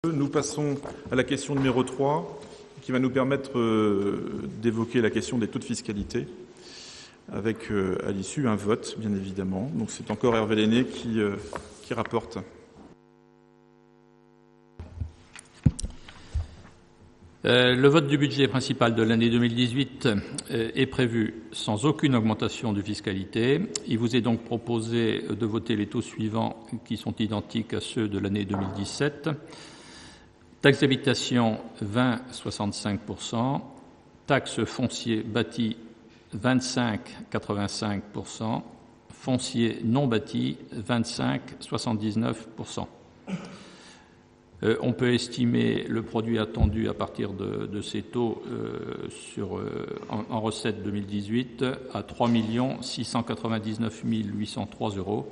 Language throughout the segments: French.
Nous passons à la question numéro 3, qui va nous permettre d'évoquer la question des taux de fiscalité, avec à l'issue un vote, bien évidemment. Donc c'est encore Hervé Lenné qui rapporte. Le vote du budget principal de l'année 2018 est prévu sans aucune augmentation de fiscalité. Il vous est donc proposé de voter les taux suivants qui sont identiques à ceux de l'année 2017. Taxe d'habitation 20,65%, taxe foncier bâti 25,85%, foncier non bâti 25,79%. On peut estimer le produit attendu à partir de ces taux en recettes 2018 à 3 699 803 €,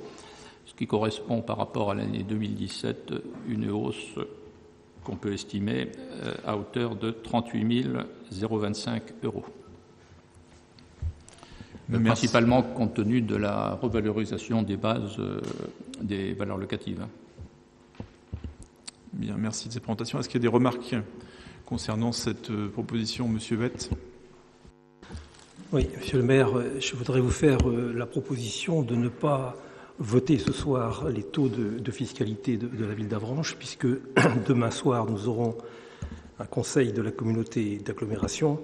ce qui correspond par rapport à l'année 2017 une hausse qu'on peut estimer à hauteur de 38 025 €. Principalement compte tenu de la revalorisation des bases des valeurs locatives. Bien, merci de ces présentations. Est-ce qu'il y a des remarques concernant cette proposition, Monsieur Vette ? Oui, Monsieur le maire, je voudrais vous faire la proposition de ne pas voter ce soir les taux de fiscalité de la ville d'Avranches, puisque demain soir, nous aurons un conseil de la communauté d'agglomération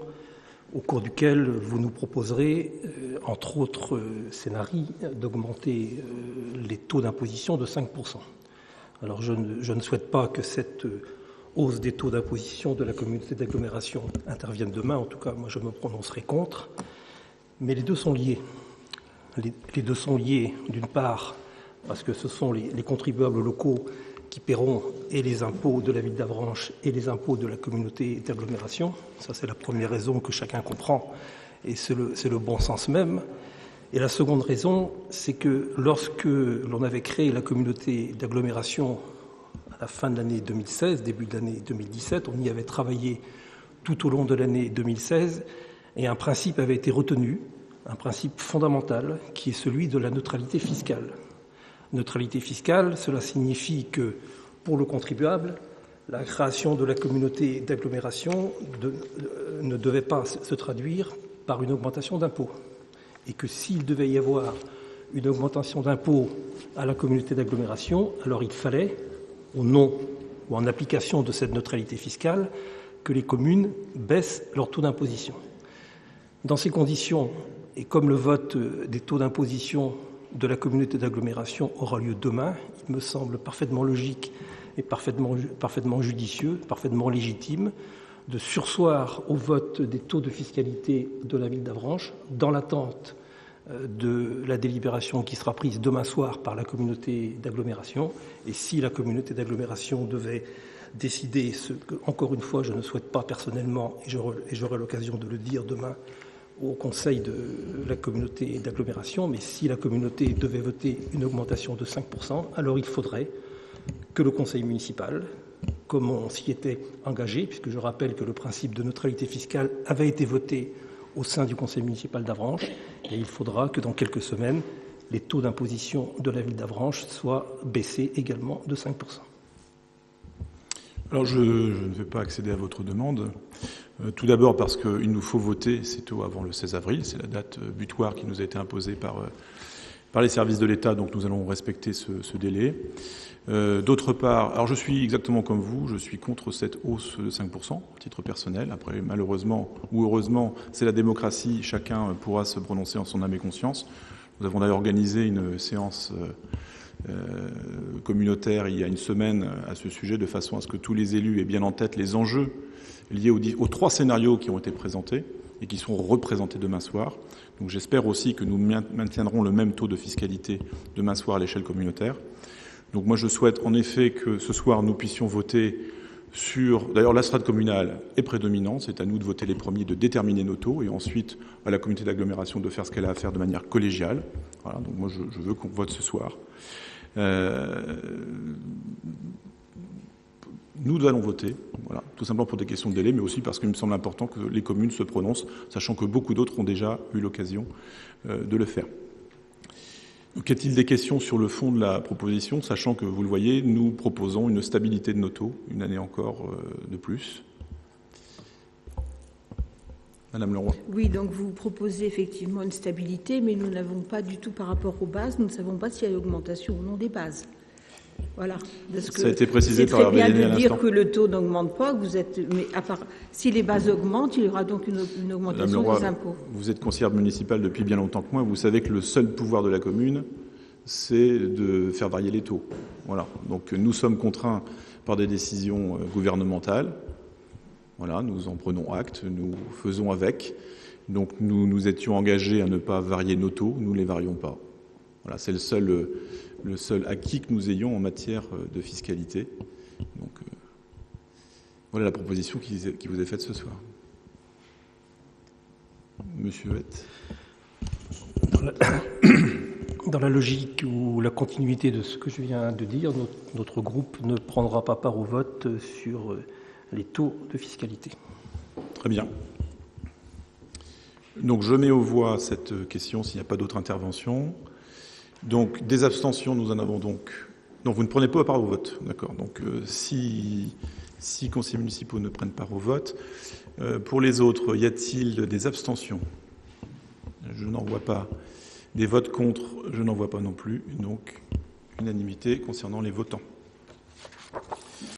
au cours duquel vous nous proposerez, entre autres scénarios, d'augmenter les taux d'imposition de 5%. Alors je ne souhaite pas que cette hausse des taux d'imposition de la communauté d'agglomération intervienne demain. En tout cas, moi, je me prononcerai contre. Mais les deux sont liés. Les deux sont liés, d'une part, parce que ce sont les contribuables locaux qui paieront et les impôts de la ville d'Avranches et les impôts de la communauté d'agglomération. Ça, c'est la première raison que chacun comprend, et c'est le bon sens même. Et la seconde raison, c'est que lorsque l'on avait créé la communauté d'agglomération à la fin de l'année 2016, début de l'année 2017, on y avait travaillé tout au long de l'année 2016, et un principe avait été retenu, un principe fondamental, qui est celui de la neutralité fiscale. Neutralité fiscale, cela signifie que, pour le contribuable, la création de la communauté d'agglomération ne devait pas se traduire par une augmentation d'impôts. Et que s'il devait y avoir une augmentation d'impôts à la communauté d'agglomération, alors il fallait, au nom ou en application de cette neutralité fiscale, que les communes baissent leur taux d'imposition. Dans ces conditions, et comme le vote des taux d'imposition de la communauté d'agglomération aura lieu demain, il me semble parfaitement logique et parfaitement judicieux, parfaitement légitime, de surseoir au vote des taux de fiscalité de la ville d'Avranches, dans l'attente de la délibération qui sera prise demain soir par la communauté d'agglomération. Et si la communauté d'agglomération devait décider ce que, encore une fois, je ne souhaite pas personnellement, et j'aurai l'occasion de le dire demain au conseil de la communauté d'agglomération, mais si la communauté devait voter une augmentation de 5%, alors il faudrait que le conseil municipal, comme on s'y était engagé, puisque je rappelle que le principe de neutralité fiscale avait été voté au sein du conseil municipal d'Avranches, et il faudra que dans quelques semaines, les taux d'imposition de la ville d'Avranches soient baissés également de 5%. Alors je ne vais pas accéder à votre demande. Tout d'abord parce qu'il nous faut voter ces taux avant le 16 avril, c'est la date butoir qui nous a été imposée par les services de l'État, donc nous allons respecter ce délai. D'autre part, alors je suis exactement comme vous, je suis contre cette hausse de 5%, à titre personnel. Après, malheureusement ou heureusement, c'est la démocratie, chacun pourra se prononcer en son âme et conscience. Nous avons d'ailleurs organisé une séance communautaire il y a une semaine à ce sujet, de façon à ce que tous les élus aient bien en tête les enjeux liés aux 3 scénarios qui ont été présentés et qui seront représentés demain soir. Donc j'espère aussi que nous maintiendrons le même taux de fiscalité demain soir à l'échelle communautaire. Donc moi je souhaite en effet que ce soir nous puissions voter sur... D'ailleurs la strate communale est prédominante, c'est à nous de voter les premiers, de déterminer nos taux, et ensuite à la communauté d'agglomération de faire ce qu'elle a à faire de manière collégiale. Voilà, donc moi je veux qu'on vote ce soir. Nous allons voter, voilà, tout simplement pour des questions de délai, mais aussi parce qu'il me semble important que les communes se prononcent, sachant que beaucoup d'autres ont déjà eu l'occasion de le faire. Qu'a-t-il des questions sur le fond de la proposition, sachant que, vous le voyez, nous proposons une stabilité de nos taux, une année encore de plus. Madame Leroy. Oui, donc vous proposez effectivement une stabilité, mais nous n'avons pas du tout par rapport aux bases, nous ne savons pas s'il y a augmentation ou non des bases. Voilà. Parce que ça a été précisé par Hervé Henné à l'instant. C'est très bien de dire que le taux n'augmente pas, que vous êtes, mais à part, si les bases augmentent, il y aura donc une augmentation Leroy, des impôts. Vous êtes conseillère municipale depuis bien longtemps que moi. Vous savez que le seul pouvoir de la commune, c'est de faire varier les taux. Voilà. Donc nous sommes contraints par des décisions gouvernementales. Voilà, nous en prenons acte, nous faisons avec. Donc nous étions engagés à ne pas varier nos taux, nous ne les varions pas. Voilà, c'est le seul acquis que nous ayons en matière de fiscalité. Donc voilà la proposition qui vous est faite ce soir. Monsieur Huette. Dans la logique ou la continuité de ce que je viens de dire, notre groupe ne prendra pas part au vote sur les taux de fiscalité. Très bien. Donc je mets aux voix cette question s'il n'y a pas d'autres interventions. Donc des abstentions, nous en avons donc. Non, vous ne prenez pas part au vote, d'accord. Donc si conseillers municipaux ne prennent part au vote, pour les autres, y a-t-il des abstentions? Je n'en vois pas. Des votes contre, je n'en vois pas non plus. Donc unanimité concernant les votants.